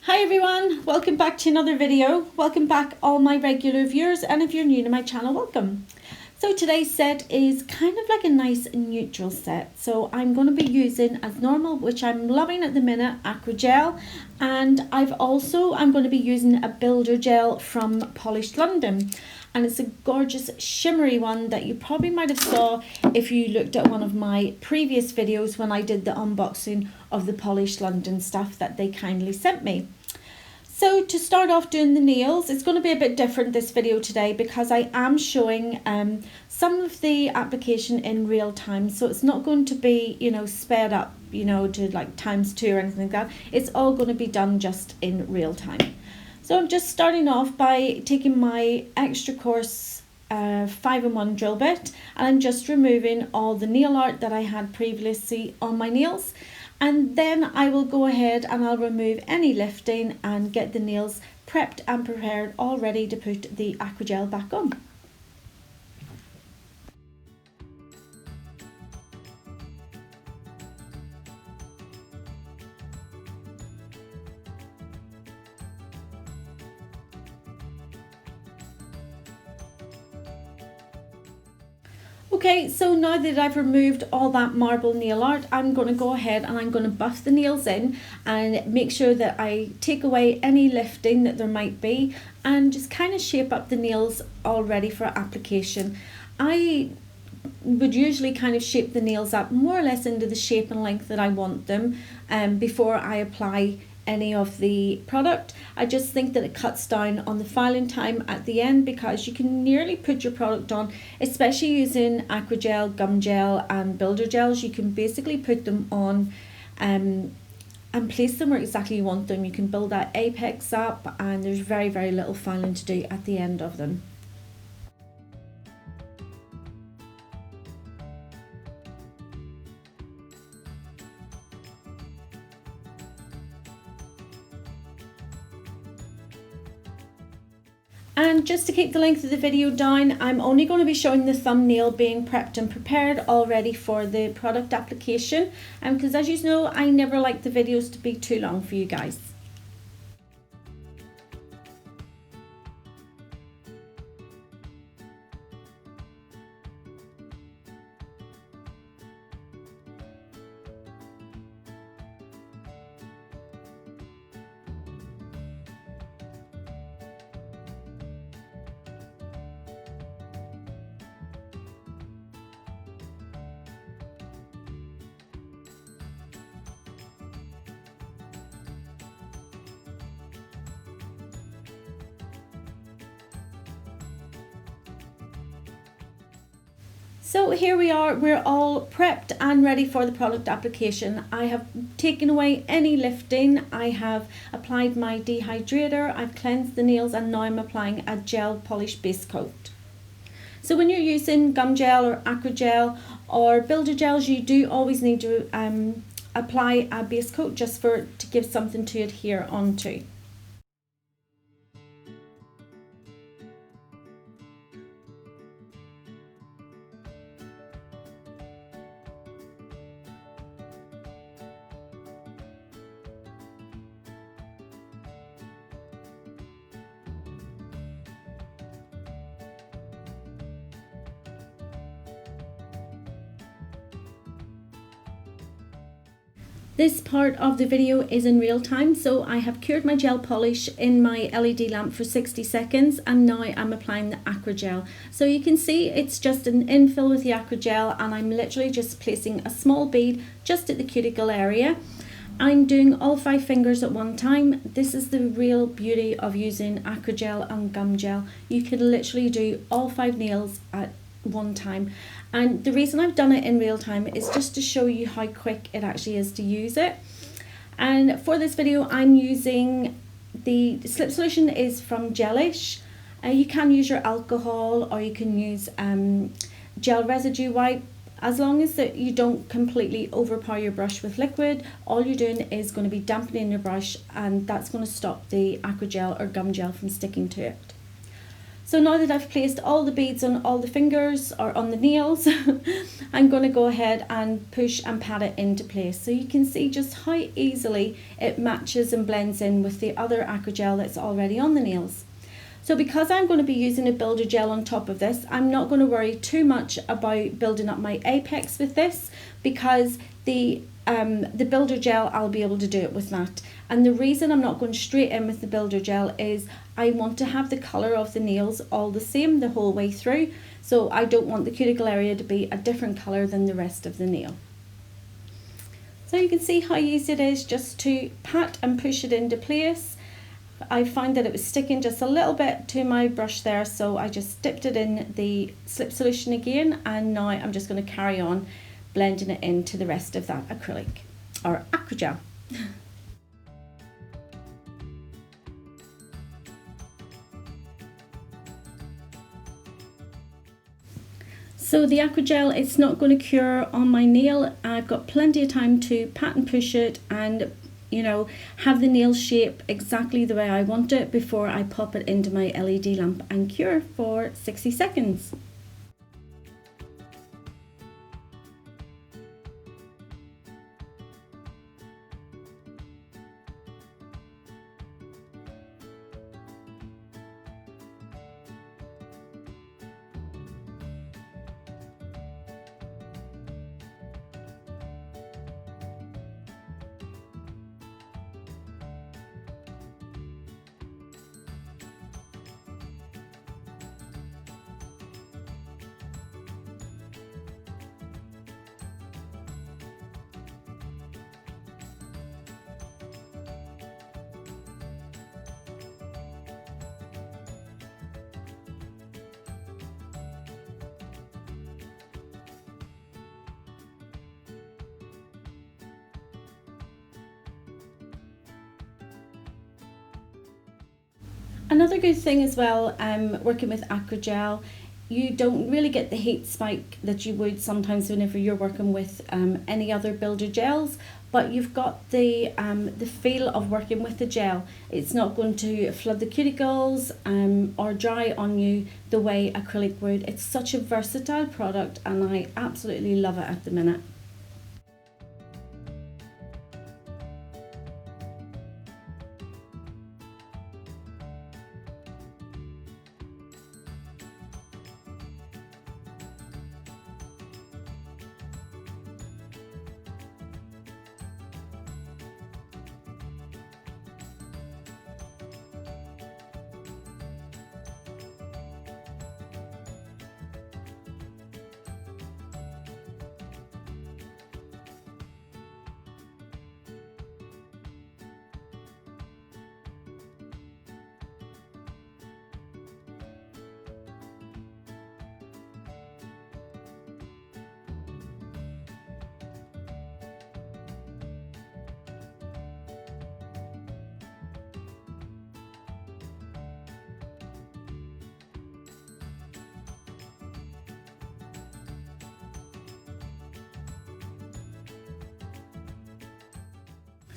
Hi everyone, welcome back to another video. Welcome back all my regular viewers, and if you're new to my channel, welcome. So today's set is kind of like a nice neutral set. So I'm going to be using, as normal, which I'm loving at the minute, Acrygel, and I'm going to be using a builder gel from Polished London. And it's a gorgeous shimmery one that you probably might have saw if you looked at one of my previous videos when I did the unboxing of the Polished London stuff that they kindly sent me. So to start off doing the nails, it's going to be a bit different this video today because I am showing some of the application in real time. So it's not going to be, sped up, to like ×2 or anything like that. It's all going to be done just in real time. So I'm just starting off by taking my extra coarse 5-in-1 drill bit, and I'm just removing all the nail art that I had previously on my nails. And then I will go ahead and I'll remove any lifting and get the nails prepped and prepared, all ready to put the Acrygel back on. Okay, so now that I've removed all that marble nail art, I'm going to go ahead and I'm going to buff the nails in and make sure that I take away any lifting that there might be and just kind of shape up the nails all ready for application. I would usually kind of shape the nails up more or less into the shape and length that I want them before I apply any of the product. I just think that it cuts down on the filing time at the end because you can nearly put your product on, especially using Acrygel, gum gel and builder gels. You can basically put them on and place them where exactly you want them. You can build that apex up and there's very, very little filing to do at the end of them. And just to keep the length of the video down, I'm only going to be showing the thumbnail being prepped and prepared all ready for the product application. Because as you know, I never like the videos to be too long for you guys. So here we are, we're all prepped and ready for the product application. I have taken away any lifting, I have applied my dehydrator, I've cleansed the nails, and now I'm applying a gel polish base coat. So when you're using gum gel or Acrygel or builder gels, you do always need to apply a base coat just to give something to adhere onto. This part of the video is in real time, so I have cured my gel polish in my LED lamp for 60 seconds and now I'm applying the Acrygel. So you can see it's just an infill with the Acrygel and I'm literally just placing a small bead just at the cuticle area. I'm doing all 5 fingers at one time. This is the real beauty of using Acrygel and gum gel. You can literally do all 5 nails at one time, and the reason I've done it in real time is just to show you how quick it actually is to use it. And for this video I'm using the slip solution is from Gelish. You can use your alcohol or you can use gel residue wipe. As long as that you don't completely overpower your brush with liquid, all you're doing is going to be dampening your brush, and that's going to stop the Acrygel or gum gel from sticking to it. So now that I've placed all the beads on all the fingers or on the nails, I'm going to go ahead and push and pat it into place. So you can see just how easily it matches and blends in with the other Acrygel that's already on the nails. So because I'm going to be using a builder gel on top of this, I'm not going to worry too much about building up my apex with this, because the builder gel, I'll be able to do it with that. And the reason I'm not going straight in with the builder gel is I want to have the colour of the nails all the same the whole way through. So I don't want the cuticle area to be a different colour than the rest of the nail. So you can see how easy it is just to pat and push it into place. I found that it was sticking just a little bit to my brush there, so I just dipped it in the slip solution again, and now I'm just going to carry on blending it into the rest of that acrylic or Acrygel. So the Acrygel, it's not going to cure on my nail. I've got plenty of time to pat and push it and, you know, have the nail shape exactly the way I want it before I pop it into my LED lamp and cure for 60 seconds. Another good thing as well, working with Acrygel, you don't really get the heat spike that you would sometimes whenever you're working with any other builder gels, but you've got the feel of working with the gel. It's not going to flood the cuticles or dry on you the way acrylic would. It's such a versatile product and I absolutely love it at the minute.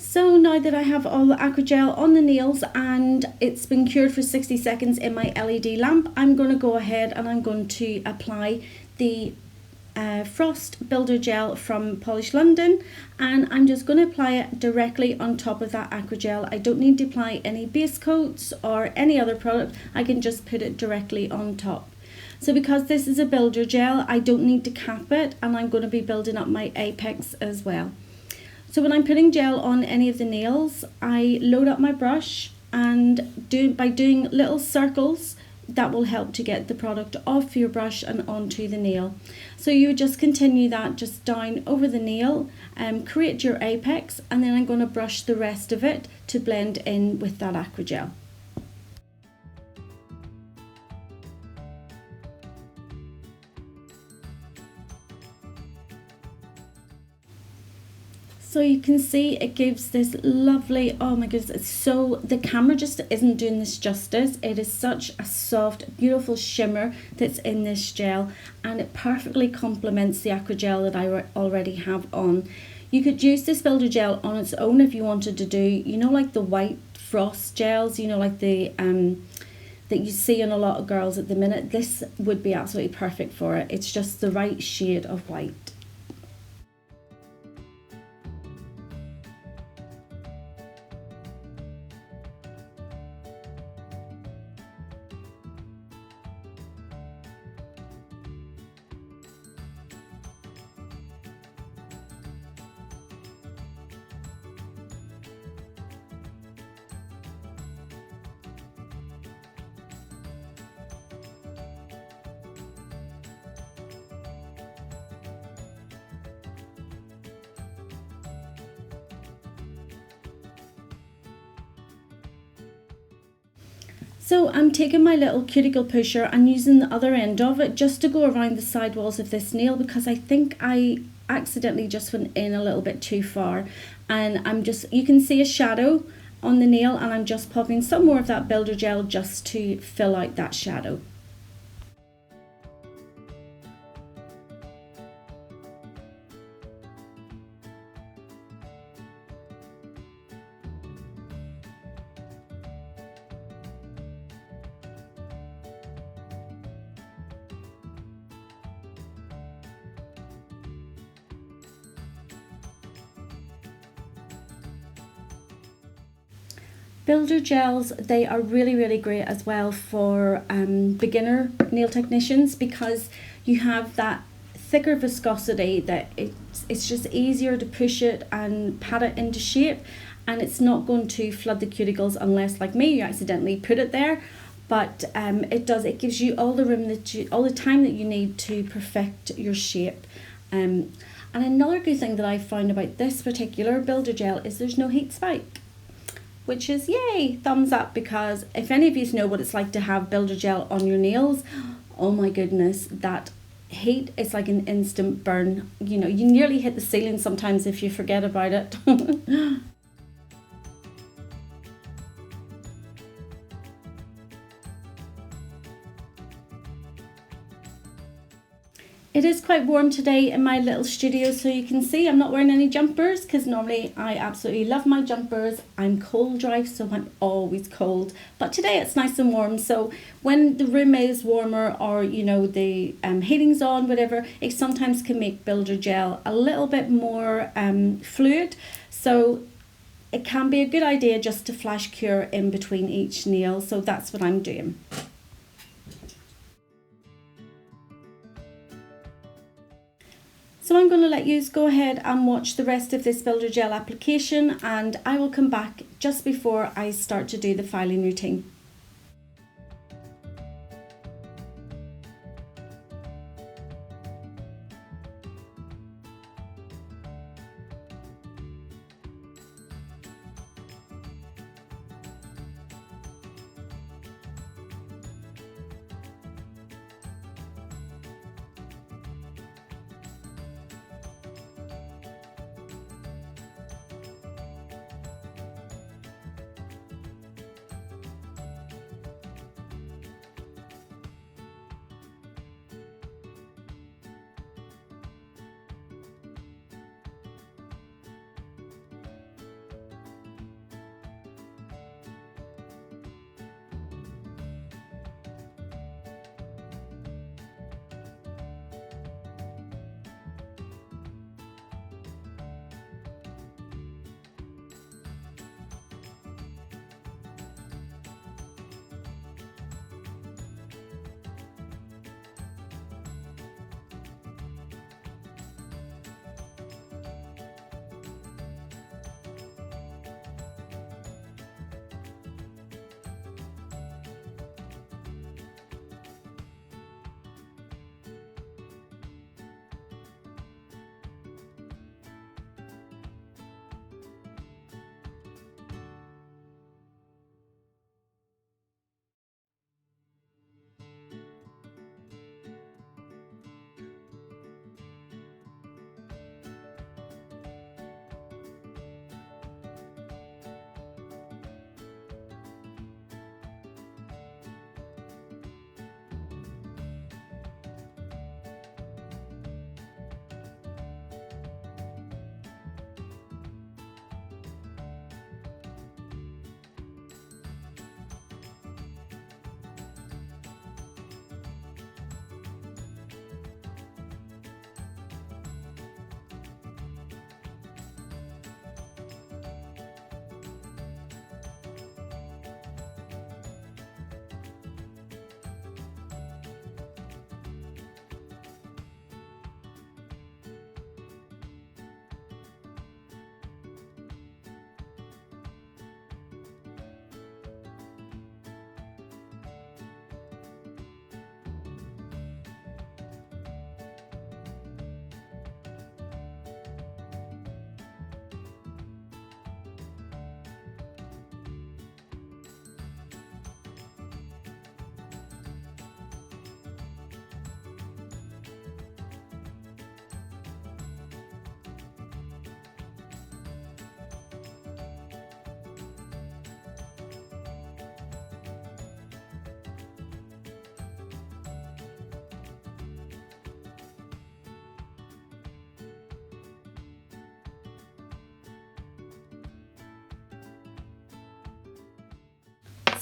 So now that I have all the Acrygel on the nails and it's been cured for 60 seconds in my LED lamp, I'm going to go ahead and I'm going to apply the Frost Builder Gel from Polish London, and I'm just going to apply it directly on top of that Acrygel. I don't need to apply any base coats or any other product, I can just put it directly on top. So because this is a builder gel, I don't need to cap it, and I'm going to be building up my apex as well. So when I'm putting gel on any of the nails, I load up my brush and by doing little circles, that will help to get the product off your brush and onto the nail. So you would just continue that just down over the nail, create your apex, and then I'm going to brush the rest of it to blend in with that Acrygel. So you can see it gives this lovely, oh my goodness, it's so, the camera just isn't doing this justice. It is such a soft, beautiful shimmer that's in this gel, and it perfectly complements the Acrygel that I already have on. You could use this builder gel on its own if you wanted to do, you know, like the white frost gels, you know, like the that you see on a lot of girls at the minute, this would be absolutely perfect for it. It's just the right shade of white. So I'm taking my little cuticle pusher and using the other end of it just to go around the side walls of this nail, because I think I accidentally just went in a little bit too far, and you can see a shadow on the nail, and I'm just popping some more of that builder gel just to fill out that shadow. Builder gels, they are really great as well for beginner nail technicians, because you have that thicker viscosity that it's just easier to push it and pat it into shape, and it's not going to flood the cuticles unless, like me, you accidentally put it there. But it gives you all the room all the time that you need to perfect your shape. And another good thing that I found about this particular builder gel is there's no heat spike, which is yay, thumbs up, because if any of you know what it's like to have builder gel on your nails, oh my goodness, that heat is like an instant burn. You know, you nearly hit the ceiling sometimes if you forget about it. It is quite warm today in my little studio, so you can see I'm not wearing any jumpers, because normally I absolutely love my jumpers. I'm cold dry, so I'm always cold, but today it's nice and warm. So when the room is warmer, or you know, the heating's on, whatever, it sometimes can make builder gel a little bit more fluid, so it can be a good idea just to flash cure in between each nail. So that's what I'm doing. So I'm going to let you go ahead and watch the rest of this builder gel application, and I will come back just before I start to do the filing routine.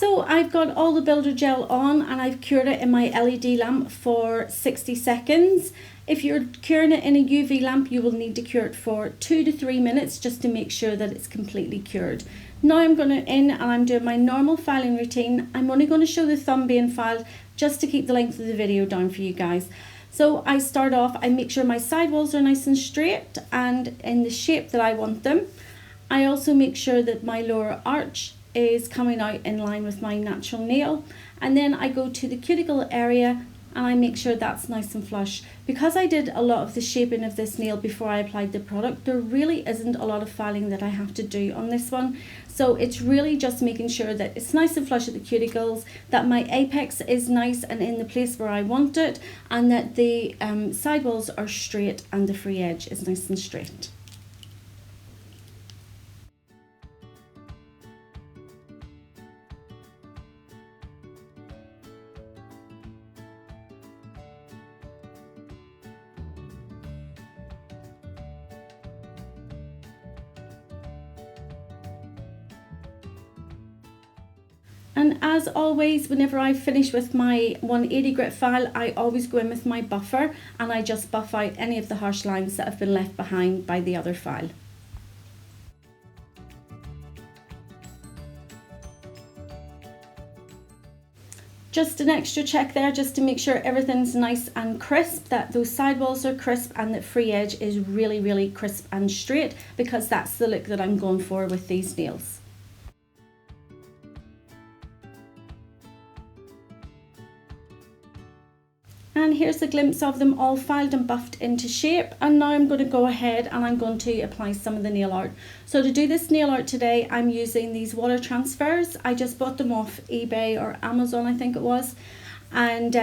So I've got all the builder gel on and I've cured it in my LED lamp for 60 seconds. If you're curing it in a UV lamp, you will need to cure it for 2 to 3 minutes just to make sure that it's completely cured. Now I'm going and I'm doing my normal filing routine. I'm only going to show the thumb being filed just to keep the length of the video down for you guys. So I start off, I make sure my sidewalls are nice and straight and in the shape that I want them. I also make sure that my lower arch is coming out in line with my natural nail, and then I go to the cuticle area and I make sure that's nice and flush. Because I did a lot of the shaping of this nail before I applied the product, there really isn't a lot of filing that I have to do on this one. So it's really just making sure that it's nice and flush at the cuticles, that my apex is nice and in the place where I want it, and that the sidewalls are straight and the free edge is nice and straight. And as always, whenever I finish with my 180 grit file, I always go in with my buffer and I just buff out any of the harsh lines that have been left behind by the other file. Just an extra check there just to make sure everything's nice and crisp, that those sidewalls are crisp and that free edge is really crisp and straight, because that's the look that I'm going for with these nails. And here's a glimpse of them all filed and buffed into shape. And now I'm going to go ahead and I'm going to apply some of the nail art. So to do this nail art today, I'm using these water transfers. I just bought them off eBay or Amazon, I think it was. And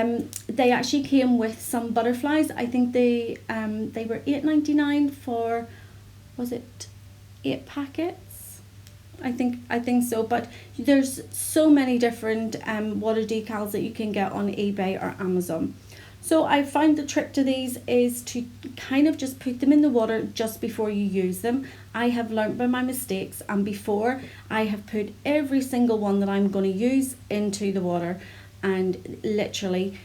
they actually came with some butterflies. I think they were $8.99 for, was it 8 packets? I think so, but there's so many different water decals that you can get on eBay or Amazon. So I found the trick to these is to kind of just put them in the water just before you use them. I have learned by my mistakes, and before I have put every single one that I'm going to use into the water, and literally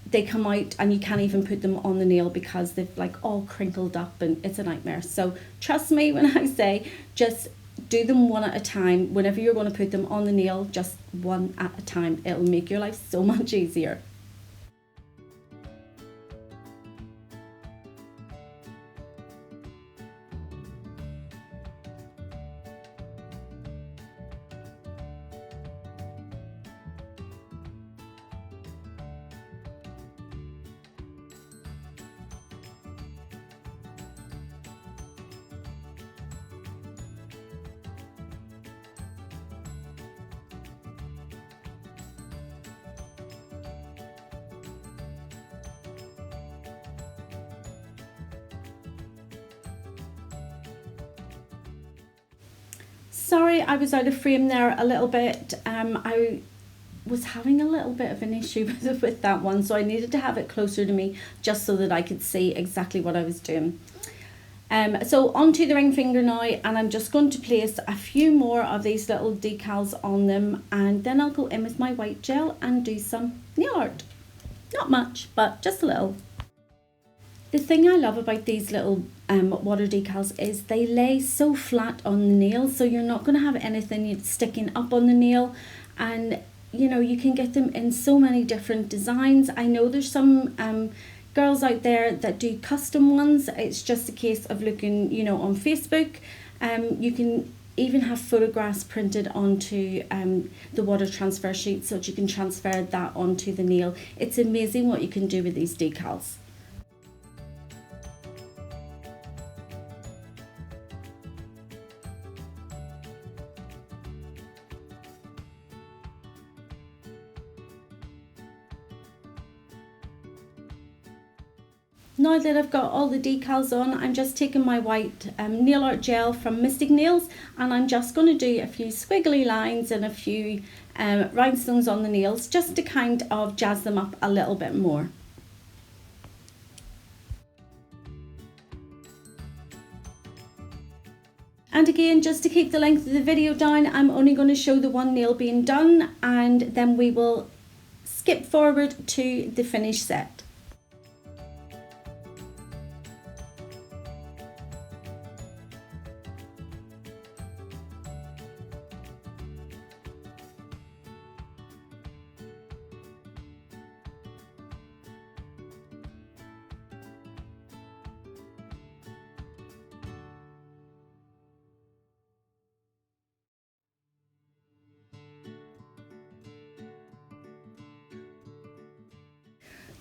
they come out and you can't even put them on the nail because they've like all crinkled up and it's a nightmare. So trust me when I say just do them one at a time. Whenever you're going to put them on the nail, just one at a time. It'll make your life so much easier. Sorry, I was out of frame there a little bit. I was having a little bit of an issue with that one, so I needed to have it closer to me just so that I could see exactly what I was doing. So onto the ring finger now, and I'm just going to place a few more of these little decals on them, and then I'll go in with my white gel and do some nail art. Not much, but just a little. The thing I love about these little water decals is they lay so flat on the nail, so you're not going to have anything sticking up on the nail, and you know, you can get them in so many different designs. I know there's some girls out there that do custom ones. It's just a case of looking, you know, on Facebook. You can even have photographs printed onto the water transfer sheet so that you can transfer that onto the nail. It's amazing what you can do with these decals. Now that I've got all the decals on, I'm just taking my white nail art gel from Mystic Nails, and I'm just going to do a few squiggly lines and a few rhinestones on the nails just to kind of jazz them up a little bit more. And again, just to keep the length of the video down, I'm only going to show the one nail being done, and then we will skip forward to the finished set.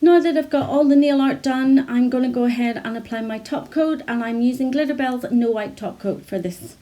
Now that I've got all the nail art done, I'm going to go ahead and apply my top coat, and I'm using Glitterbell's No Wipe top coat for this.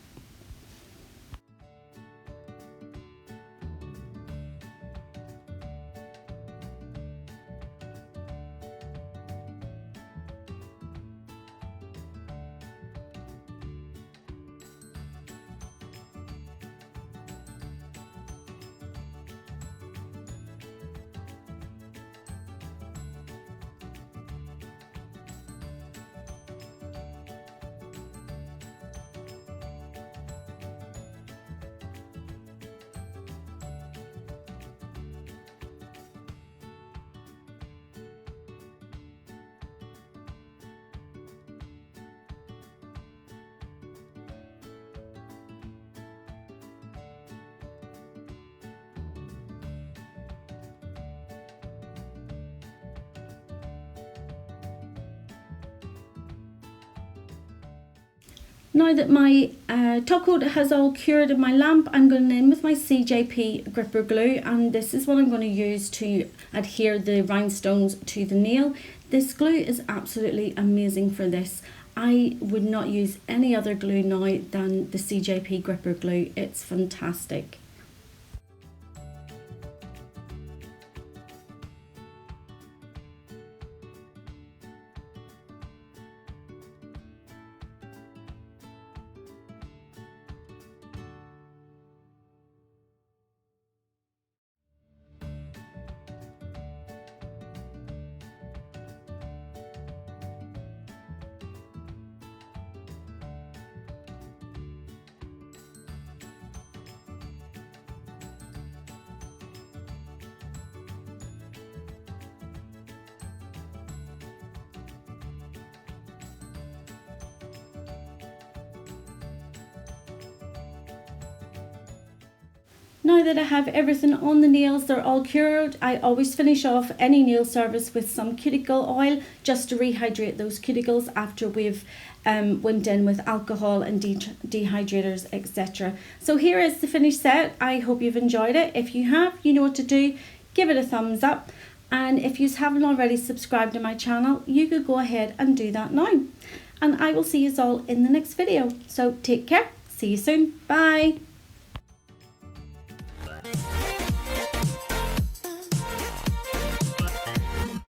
Now that my top coat has all cured in my lamp, I'm going in with my CJP gripper glue, and this is what I'm going to use to adhere the rhinestones to the nail. This glue is absolutely amazing for this. I would not use any other glue now than the CJP gripper glue. It's fantastic. Now that I have everything on the nails, they're all cured, I always finish off any nail service with some cuticle oil just to rehydrate those cuticles after we've went in with alcohol and dehydrators, etc. So here is the finished set. I hope you've enjoyed it. If you have, you know what to do. Give it a thumbs up, and if you haven't already subscribed to my channel, you could go ahead and do that now. And I will see you all in the next video. So take care. See you soon. Bye.